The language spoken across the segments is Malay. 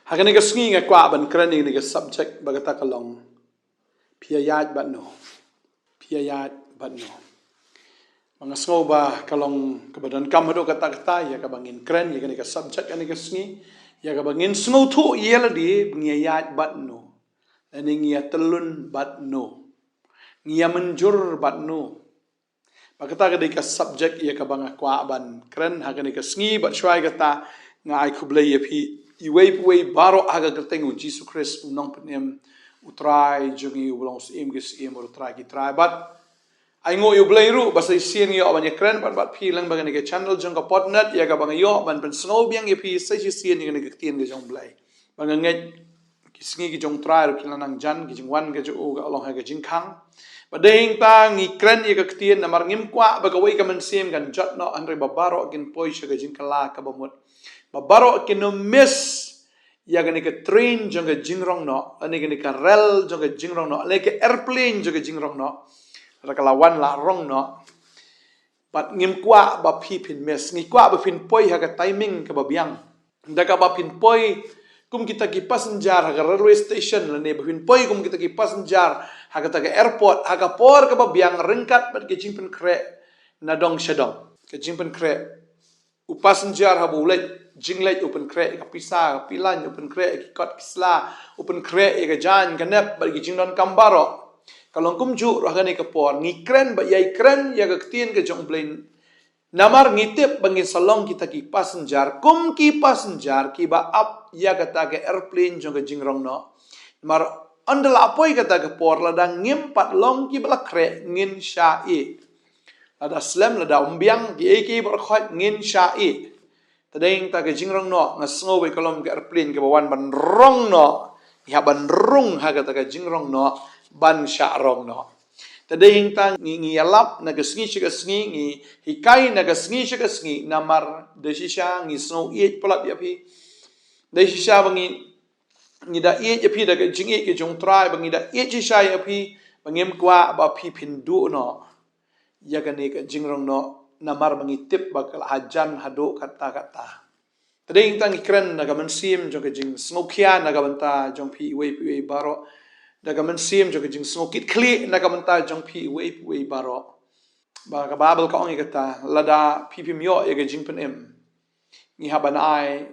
Hakani ka sngi nga kwa ban krani ni ka subject bagata kalong piyayat batno. Piyayat batno. Mga sngo ba kalong kabadan kam hado kata-kata ya ka bangin kren ya ka subject ani ka sngi ya ka bangin sngo thu yela di ngiyat batno. Ani ngiyat telun batno. Ngiyat menjur batno. Bagata ka subject ya ka bang kwa ban kren hakani ka sngi bat shwai kata ngai kublai ya pi iway baro aga kerteng Jesus Christ unang penem utrai jogi ulong sim utrai ki trai but ai ngo yu blai ru basa sien yo ban kren bat pi lang bagan ke channel jong ka potnat ya ka bang yo ban pen snow biang ye pi sai sien ni ke tien ke jong blai bang nget ki sngi ki jong trai ru kilanang jan ki jong wan ke jo ga along ha ke jing khang ba ding ta ngi kren ye ka tien na mar ngim kwa ba ka wei ka man sim kan jot no andre babaro kin poi she ke jing kala ka bamut babaro kino miss ya gani ka train jong ka jingrong no ani gani ka rel jong ka jingrong no ani ka airplane jong ka jingrong no rakalawan la rong no but ngim kwa ba phi phin miss ngi kwa ba phin poi ha ka timing ka ba biang da ka ba phin poi kum kita ki passenger ha ka railway station la ne ba phin poi kum kita ki passenger ha ka ta ka airport ha ka por ka ba biang ringkat bat ke jingpen kre na dong shadong ke jingpen kre passenger ha bu lek jinglek open crack ka pisa ka pilan open crack ki kot kisla open crack ka jan kanep bagi jingdon kambaro kalong kumju rahane ka por ngi kren ba yai kren ya ka tien ka jong blain namar ngitip bangin salong kita ki passenger kum ki passenger ki ba up ya kata ka airplane jong ka jingrong no mar andal apoi kata ka por ladang ngim pat long ki bala crack ngin sha e ada slam lada umbiang ki ki berkhot ngin sha e tadeng ta ke jingrong no ngasngo we kolom ke airplane ke bawan ban rong no ya ban rung ha ka ta ke jingrong no ban sha rong no tadeng ta ngi yalap na ke sngi shi ke sngi ngi hikai na ke sngi shi ke sngi namar de shisha ngi snow e plat ya pi de shisha bangi ngi da e ya pi da ke jing e ke jong trai bangi da e shisha ya pi bangem kwa ba pi pindu no ya ka ne ke jingrong no namar mengitip bakal hajan hado kata-kata. Tading tang ikren naga mensim jong ke jing smokia naga banta jong pi we baro naga mensim jong ke jing smokit kli naga banta jong pi we baro. Ba ka babel ka ong kata lada pi myo ye ke jing pen em. Ni haban ai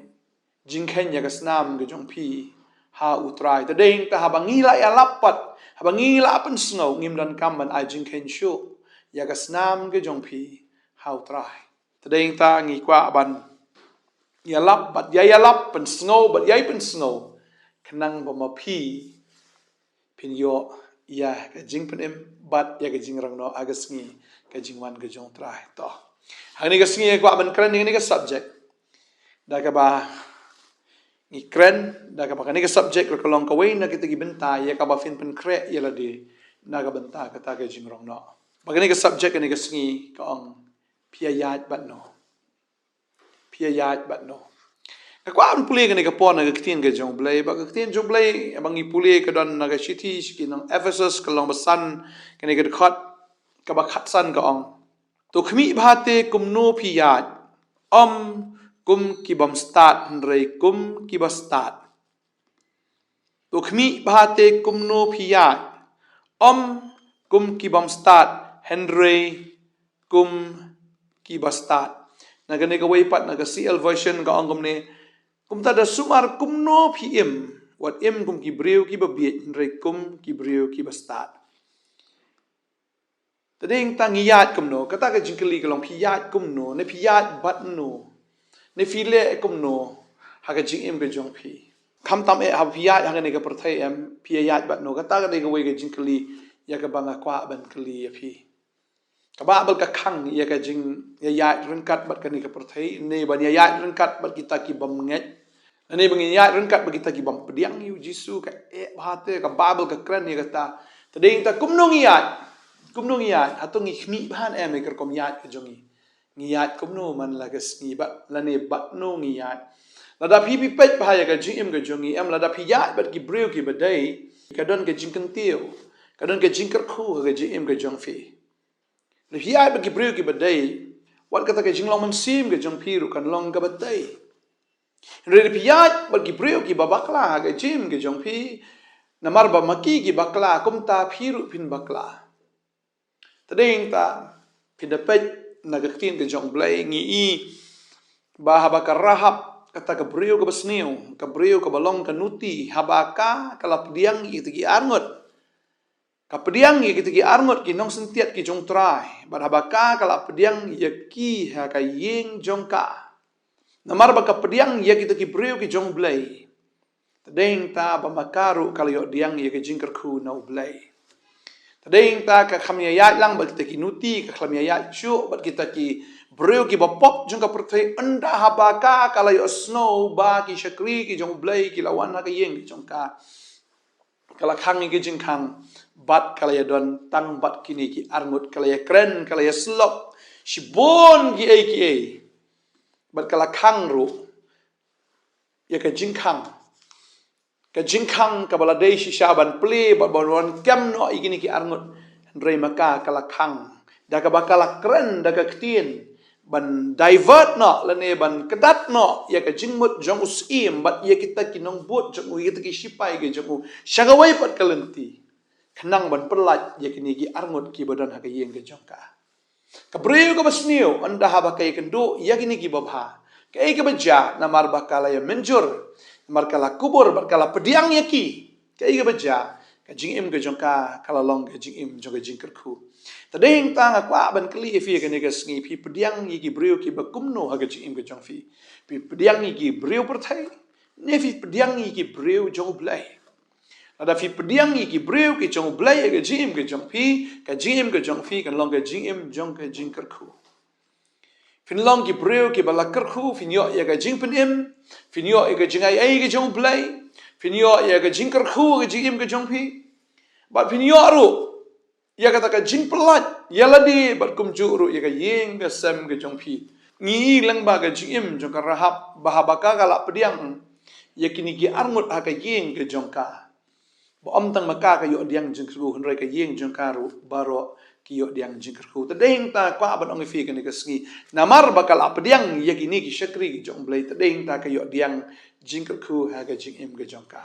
jing ken ya ke snam ke jong pi ha utrai. Tading ta habangila ya lapat habangila pen snow ngim dan kam ban ai jing ken shu ya ke snam ke jong pi how try. Today ta ngi kwa ban yalap but yalap pen snow but yai pen snow kenang ba mapi pin yo ya ka jing pen em but ya ka jing rang no agas ngi ka jing wan ka jong try to hani ka sngi kwa ban kran ni ka subject da ka ba ngi kran da ka ba ni ka subject ka long ka wei na kita gi benta ya ka ba fin pen kre ya la di na ka benta ka ta ka jing rang no ba ni ka subject ni ka sngi ka ong piyayat batno. Piyayat batno. Kwa an puli ka ni ka po na kaktin ka jong blay. Ba kaktin jong blay, abang ipuli ka doon na ka city, ng Ephesus, ka long basan, ka ni ka dekot, ka bakatsan ka ong. To kami bahate kum no piyat, kum kibam stat, henry kum kibastat. To kami bahate kum no piyat, kum kibam stat, henry kum kibastat. Naga ka waypat naga CL version ka angkom ni kum tada sumar kum no pm wat im kum kibriu kibabiet re kum kibriu kibastat. Tading tangiyat kum no kata ka jingkali kalong piyat kum no ne piyat bat no ne file kum no haga jing im ka jong pi kam tam e ha piyat haga ne ka perthai em piyat bat no kata ka de ka way ka jingkali ya ka banga kwa ban kali ya pi kababel ka khang ya ka jing ya rengkat bat ka ni ka perthai ne ban ya rengkat bat kita ki bam nget ne bang ya rengkat bat kita ki bam pediang yu jisu ka e bahate ka babel ka kran ya kata tading ta kumnong yat atong ngmi ban em ka kom yat ka jongi ngiyat kumno man la ka sni bat la ne bat no ngiyat la da pi pet bahaya ka jing em ka jongi em la da pi yat bat ki breu ki badai ka don ka jing kan tio ka don ka jing kar khu ka jing em ka jong fi le hiai ba gibril ki badai wat kata ke jinglong man sim ke jong piru kan long ka badai Henry piyat bagi brio ki babakla ga jim ge jong pi namar ba maki ki bakla kumta phiru pin bakla. Tading ta pidapet nagaktin ke jong blay ngi i bahaba karahap kata ke brio ke besniu ke brio ke balong ke nuti habaka kalap diang itu ki arngot kapediang ye kita ki arngot ki nong sentiat ki jong trai barhabaka kalap pediang ye ki ha ka ying jong ka namar ba kapediang ye kita ki brio ki jong blay tadeng ta ba makaru kalayo diang ye ke jingker ku no blay tadeng ta ka khamya ya lang ba kita ki nuti ka khamya ya chu ba kita ki brio ki bapop jong ka pertai anda habaka kalayo snow ba ki shakri ki jong blay ki lawan ha ka ying ki jong ka kala khang ki jing khang bat kalaya don tang bat kini ki arngut kalaya kren kalaya slop shibon ki bat kala khang ru ya ka jing khang ka baladei shi shaban ple bat bon kem no igini ki arngut rei maka kala khang da ka bakala kren da ka ktien ban divert no lene ban kedat no ya ka jingmut jong usim bat ya kita kinong bot jong kita ki shipai ge jong shagawai pat kalenti kenang ban pelat ya kini ki arngut ki badan ha ka yeng ge jong ka kabriu ka basniu anda ha ba kai kendo ya kini ki babha kai ka baja namar bakala ya menjur namar kala kubur bakala pediang ya ki kai ka baja ka jing im ge jong ka kala long ge jing im jong ge jing kerku tadeng tang akwa ban kli fi ke ne ga sngi pi pediang yi ki brio ki bakumno ha ga jing im ge jong fi pi pediang yi ki brio perthai ne fi pediang yi ki brio jong blai ada fi pediang yi ki brio ki jong blai ga jing im ge jong fi ka jing im ge jong fi kan long ga jing im jong ka jing kerku fin long ki brio ki bala kerku fin yo ya ga jing pen im fin yo ya ga jing ai ge jong blai fin yo ya ga jing kerku ga jing im ge jong fi ba fin yo ru ya kata ka jing pelat ya ladi bat kum juru ya ka yeng ka sem ke jong pi ngi lang ba ka jing im jong ka rahap bahabaka kala pediang ya kini ki arngut ha ka yeng ke jong ka ba om tang maka ka yo diang jing ku hunrai ka yeng jong ka ru baro ki yo diang jing ku tadeng ta kwa ban ong fi ka ni ka sngi namar bakal pediang ya kini ki shakri ki jong blai tadeng ta ka yo diang jing ku ha ka jing im ke jong ka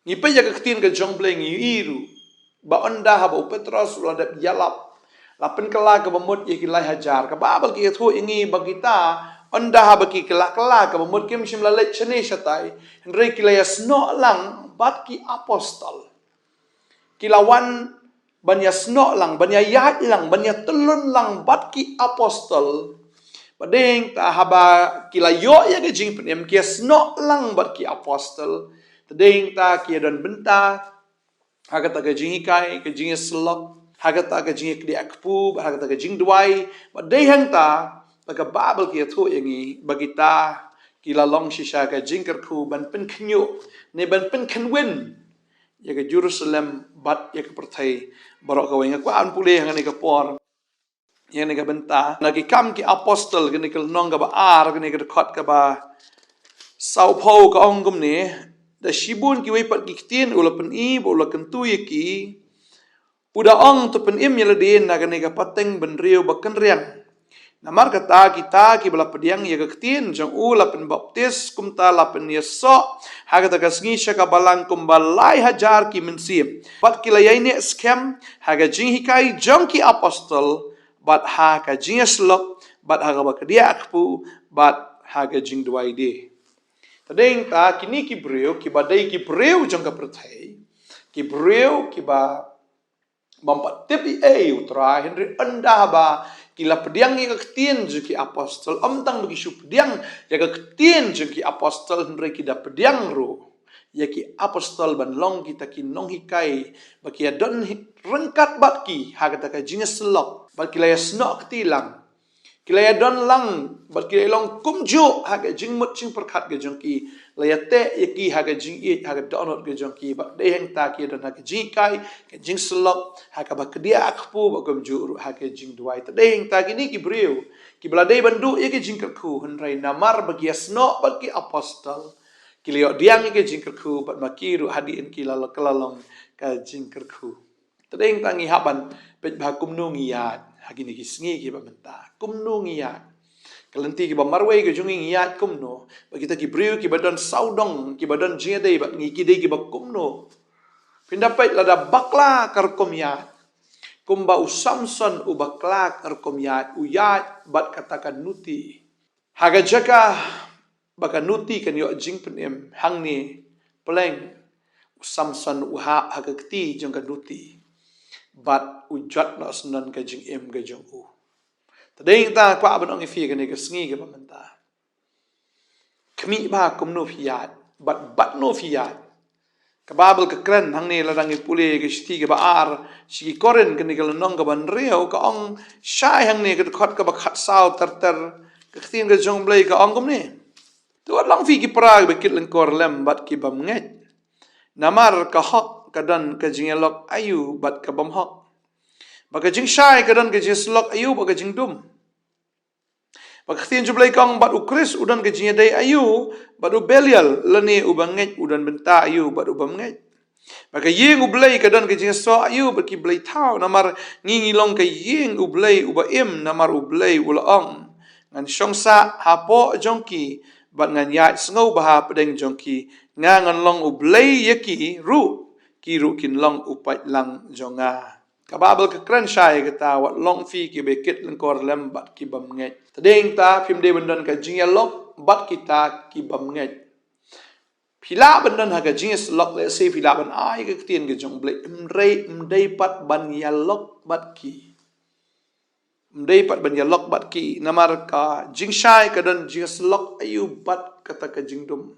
ni pe ya ka tin ka jong blai ngi iru ba anda ha ba petros ladap yalap lapen kala ke bamut ye kilai hajar ka babal ki thu ingi bagita anda ha ba ki kala ke bamut kim shim la lech chene shatai henry kilai sno lang bat ki apostol kilawan banya sno lang banya yat lang banya telun lang bat ki apostol badeng ta haba kilayo ya ke jing penem ki sno lang bat ki apostol tadeng ta ki don benta hagata ka jing kai ka jing slok hagata ka jing kdi akpu hagata ka jing duai ba dei hang ta ka babel ki thu yangi bagita kila long shisha ka jing kerku ban pen knyo ne ban pen khnwin ya ka Jerusalem bat ya ka perthai barok ka wenga kwa an pule hang ne ka por ya ne ka benta na ki kam ki apostol ka ne ka nong ka ba ar ka ne ka khot ka ba sau phau ka ongum ne da shibun ki wei pat ki ktien ula pen i bo ula kentu ye ki uda ong tu pen im yela den na gane ka pateng ben riu bakan riang namar kata kita ki bala pediang ye ka ktien jang ula pen baptis kumta la pen yeso haga ta kasngi shaka balang kumbalai hajar ki mensim bat ki layai ne scam haga jing hikai jang ki apostol bat ha ka jing slok bat haga ba dia akpu bat haga jing duai de tadeng ta kini ki breu ki badai ki breu jong ka perthai ki breu ki ba bampat tepi utra henry anda ba ki la pediang ye ka ktien je ki apostol tang bagi shu pediang ya ka ktien je ki apostol henry ki da pediang ro ya ki apostol ban long kita ki nong hikai ba ki don rengkat bat ki ha kata ka jinges selok ba ki la snok tilang kilaya don lang bat kilay long kumju haga jingmut jing perkat ge jongki layate yaki haga jing it haga donot ge jongki ba deheng ta ki don haga jing kai ke jing selok haga ba kedia akpu ba kumju haga jing duai ta deheng ta kini ki breu ki bladai bandu ye ge jing kerku henrai namar bagi asno bat ki apostol kilio diang ye ge jing kerku bat makiru hadin ki lalalong ka jing kerku ta deheng ta ngi haban pet ba kumnu ngiyat hagini kisngi ki bamenta kumnu ngiyat Kalanti ki ba marway ka jung ngiyat kumno. Ba kita ki briu ki badan saudong ki badan jingade ba ngi ki de ki ba kumno. Pindapat lada bakla kar kumyat. Kumba u Samson u bakla kar kumyat uyat bat katakan nuti. Haga jaka baka nuti kan yo jing penem hang ni peleng u Samson u haga kti jong ka nuti. Bat u jat na senan ka jing em ka jong u. Tadeng ta kwa ban ong fi ka ne ka sngi ka pamanta. Kmi ba kum no fiat bat no fiat. Ka babel ka kren hang ne ladang pule ka sti ka ba ar si koren ka ne ka nong ka ban reo ka ong shai hang ne ka khot ka ba khat sao tar ka khtin ka jong blai ka ong kum ne. Tu lang fi ki pra ba kit lang kor lem bat ki bam nget. Namar ka hok ka dan ka jingelok ayu bat ka bam hok. Baka jing shai ka dan ka jing slok ayu baka jing dum. Baka khtin jublai kong bat u Kris udan ka jing day ayu bat u Belial lani u banget udan benta ayu bat u bam nget. Baka yeng u blai ka dan ka jing so ayu bat ki blai tau namar ngingi long ka yeng u blai u ba im namar u blai u laong. Ngan shongsa hapo jongki bat ngan yat sngau baha pedeng jongki ngan long u blai yaki ru ki ru kin long u pat lang jonga. Kababel ke kren syai kata wat long fi ki bekit lengkor lem bat ki bam nget. Tadeng ta phim de bendan ka jing lok bat kita ki bam nget. Phila bendan ha ka jing lok le se phila ban ai ka tien ke jong ble mdei pat ban ya lok bat ki. Mdei pat ban ya lok bat ki namar ka jing syai ka dan jing lok ayu bat kata ka jing dum.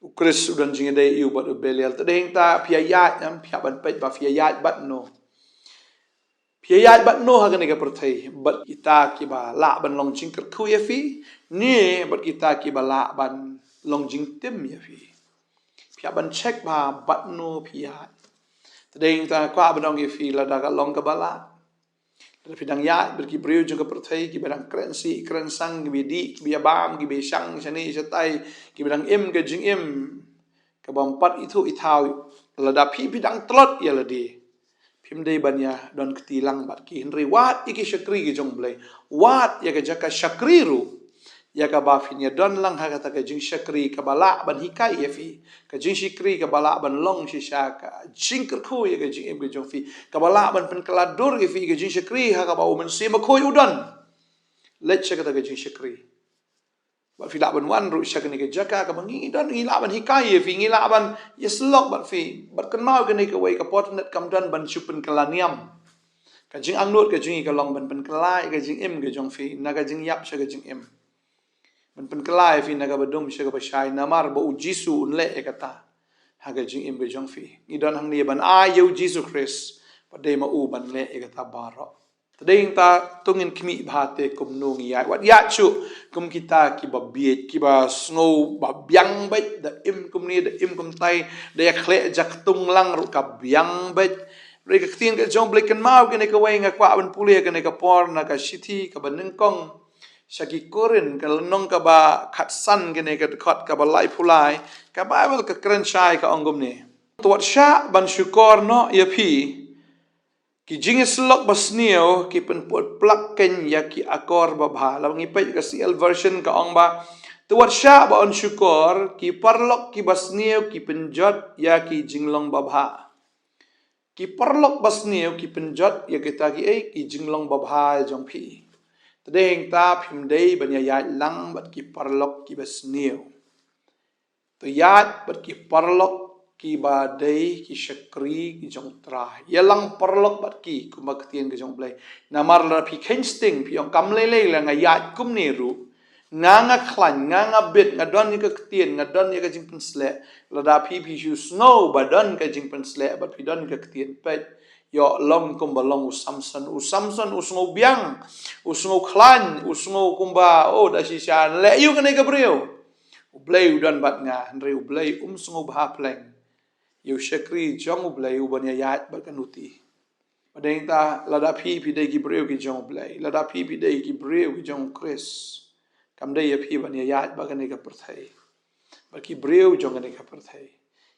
Kris udan jing day yu bat Belial tadeng ta piayat am piaban pet ba piayat bat no. Piayat bat no ha ka perthai bat kita ki ba la ban long jing ker khu ya fi ni bat kita ki ba la ban long jing tim ya fi. Piaban check ba bat no piat. Tadeng ta kwa ban ong ya fi la da ka long ka bala. Pidang yat berki briu juga perthai ki barang krensi krensang ki bedi ki biabam ki besang sani satai ki barang em ke jing em ka bampat itu ithau lada pi bidang tlot ya ladi phim dei banya don ketilang bat ki henry wat iki syakri ki jong blai wat ya ka jaka syakri ru ya ka ba finya don lang ha kata ka jing syakri ka bala ban hikai ya fi ka jing syakri ka bala ban long shisha ka jing kerku ya ka jing em ke jong fi ka bala ban pen kaladur ya fi ka jing syakri ha ka ba men sima khoi udan let cha kata ka jing syakri ba fi la ban wan ru syak ni ka jaka ka bangi don ngila ban hikai ya fi ngila ban yeslok bat fi bat kan mau ka ni ka wei ka pot net kam dan ban chupen kalaniam ka jing angnut ka jing ka long ban pen kalai ka jing em ke jong fi na ka jing yap sya ka jing em ban pen kelai fi naga badum sya ba shai namar ba u Jisu unle e kata haga jing im be jong fi idon hang ni ban a yu Jisu Kris pa de ma u ban le e kata baro tadeng ta tungin kmi bhate kum nung ya wat ya chu kum kita ki ba biet ki ba snow ba byang bet da im kum ni da im kum tai da khle jak tung lang ru ka byang bet re ka tin ka jong bleken mau ke ne ka wei nga kwa ban pule ke ne ka por na ka shithi ka ban kong Syaki korin kalau nong ka ba khatsan gene ka khot ka ba lai pulai ka Bible ka kren syai ka ongom ni. Tuat sya ban syukor no ya pi ki jingis lok basnio ki pen pot plak ken ya ki akor ba bha la ngi pe ka CL version ka ong ba tuat sya ba on syukor ki parlok ki basnio ki penjot ya ki jinglong ba bha ki parlok basnio ki penjot ya kita ki jinglong ba bha jong pi. Tadeng ta phim dei banya yat lang bat ki parlok ki basniu. To yat bat ki parlok ki ba dei ki syakri ki jong tra. Ya lang parlok bat ki kumak tien ki jong blai. Namar la pi kensting pi ong kam lele la nga yat kum neru. Nga klan nga bit nga don ni ka tien nga don ni ka jing pensle. La da pi shu snow ba don ka jing pensle bat pi don ka tien pet. Yo long kumba long Samson usngo biang usngo klan usngo kumba da sisyan le yu kane gabriel ublay udan bat nga henry ublay sngo bha pleng yu syakri jong ublay ubanya yat bat kanuti padeng ta lada pi de gabriel ki jong ublay lada pi de gabriel ki jong Kris kam de ya pi banya yat bat kane ka perthai bat ki gabriel jong kane ka perthai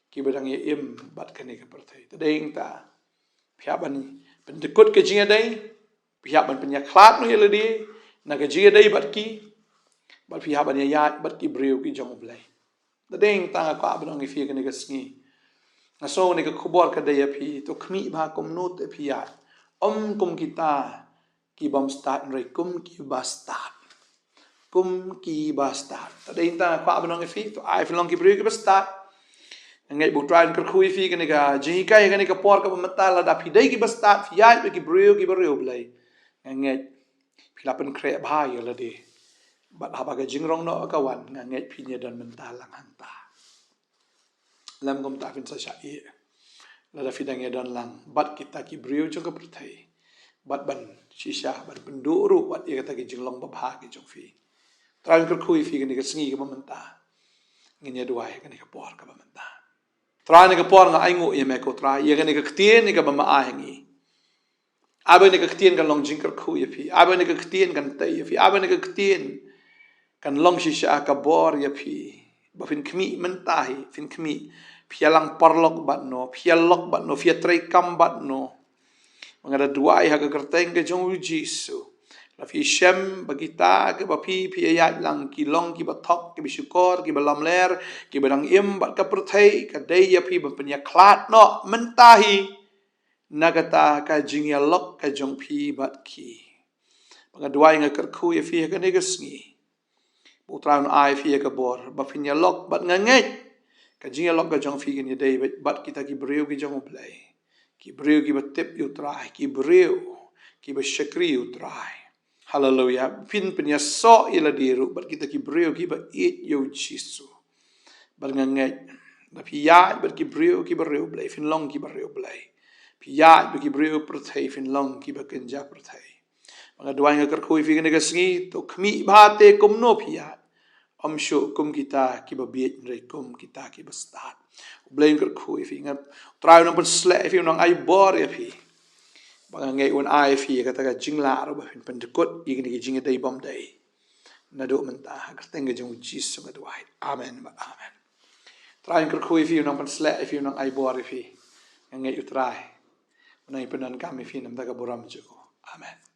ki badang ye im bat kane ka perthai tadeng ta Piaban pendekut ke jinga dai, piaban penyaklat no yeladi, naga jiga dai bat ki bat fi haban ya bat ki breu ki jong blai da deng tanga ka abnong fi ka ni ka sngi ngaso ni ka khubor ka dai phi to khmi ba kum nu te phi ya kum kita ki bam start re kum ki ba start kum ki ba start da deng tanga ka abnong fi to ai fi long ki breu ki ba start ngai bu tran ka khui fi ka ni ka ji kai ka ni ka por ka mata la da phi dai ki ba start fi ya ki breu ki ba reu blai ngai phi la pen kre ba ya la de bat haba ka jingrong no ka wan ngai phi ne dan menta lang hang ta lam gom ta fin sa sha i la da fi dang dan lang bat kita ki breu jong ka prthai bat ban shisha bat penduru bat ye kata ki jinglong ba bha ki jong fi tran ka khui fi ka ni ka sngi ka menta ngi duai ka ni ka por ka menta tra ni ka por nga ai ngu ye me ko tra ye ka ni ka ktien ni ka ba ma a hangi abe ni ka ktien kan long jing ka khu ye phi abe ni ka ktien kan tai ye phi abe ni ka ktien kan long shisha ka bor ye phi ba fin khmi man ta hi fin khmi phialang parlok bat no phialok bat no phia trai kam bat no mangada duai ha ka kerteng ke jong jisu la fi shem bagita ke ba phi ya lang ki long ki ba thok ki bi shukor ki ba lam ler ki ba dang im bat ka prthai ka dei ya phi ba pnya khlat no man ta hi nagata ka jingya lok ka jong phi bat ki mangada duai nga ker khu ye phi ka ne ga sngi Putra no ai fi ka bor ba finya lok bat nganget ka jinga lok ka jong fi ni dei bat kita ki breu ki jong play ki breu ki ba tip yu trai ki breu ki ba shakri yu trai hallelujah fin penya so ila diru bat kita ki breu ki ba eat yu jisu bat nganget ba fi ya bat ki breu ki ba reu play fin long ki ba reu play fi ya ba ki breu prthai fin long ki ba kenja prthai mga duai nga kerkhui fi ni ka sngi to khmi ba te kum no phi ya shu kum kita ki ba biet re kum kita ki ba start blame ker khui fi nga try no pun sle fi nang ai bor ya fi ba ngai un ai fi ka ta ka jingla ro ba fin pen kot i ni jing dai bom dai na do man ta ka teng ga jong jisu ga duai amen ba amen try ker khui fi nang pun sle fi nang ai bor fi ngai u try nai penan kam fi nam ta ka boram ju amen